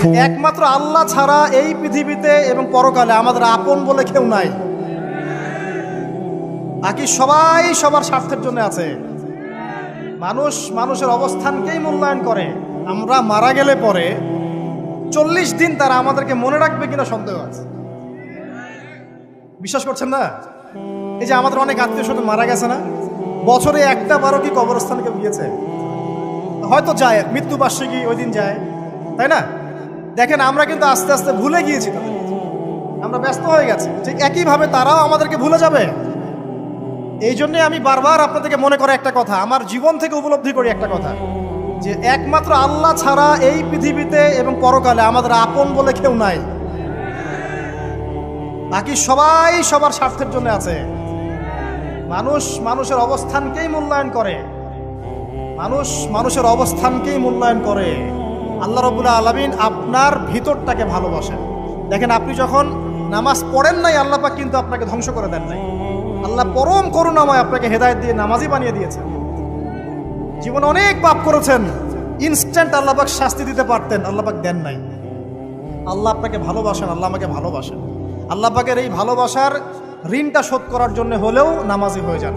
একমাত্র আল্লাহ ছাড়া এই পৃথিবীতে এবং পরকালে আমাদের আপন বলে কেউ নাই। বাকি সবাই সবার স্বার্থের জন্য আছে। মানুষ মানুষের অবস্থানকেই মূল্যায়ন করে। আমরা মারা গেলে পরে 40 দিন তারা আমাদেরকে মনে রাখবে কিনা সন্দেহ আছে। বিশ্বাস করছেন না? এই যে আমাদের অনেক আত্মীয় স্বজন মারা গেছে না, বছরে একটা বারো কি কবরস্থানে কেউ গিয়েছে? হয়তো যায়, মৃত্যুবার্ষিকী ওই দিন যায়, তাই না? দেখেন আমরা কিন্তু আস্তে আস্তে ভুলে গিয়েছি তাদের, আমরা ব্যস্ত হয়ে গেছি। ঠিক একইভাবে তারাও আমাদেরকে ভুলে যাবে। এই জন্যে আমি বারবার আপনাদেরকে মনে করে একটা কথা, আমার জীবন থেকে উপলব্ধি করি একটা কথা, যে একমাত্র আল্লাহ ছাড়া এই পৃথিবীতে এবং পরকালে আমাদের আপন বলে কেউ নাই। বাকি সবাই সবার স্বার্থের জন্য আছে। মানুষ মানুষের অবস্থানকেই মূল্যায়ন করে। মানুষ মানুষের অবস্থানকেই মূল্যায়ন করে। আল্লাহ রাব্বুল আলামিন আপনার ভিতরটাকে ভালোবাসেন। দেখেন আপনি যখন নামাজ পড়েন নাই, আল্লাহ পাক কিন্তু আপনাকে ধ্বংস করে দেন নাই। আল্লাহ পরম করুণাময় আপনাকে হেদায়েত দিয়ে নামাজি বানিয়ে দিয়েছেন। জীবনে অনেক পাপ করেছেন, ইনস্ট্যান্ট আল্লাহ পাক শাস্তি দিতে পারতেন, আল্লাহ পাক দেন নাই। আল্লাহ আপনাকে ভালোবাসেন, আল্লাহ আমাকে ভালোবাসেন। আল্লাহ পাকের এই ভালোবাসার ঋণটা শোধ করার জন্য হলেও নামাজি হয়ে যান।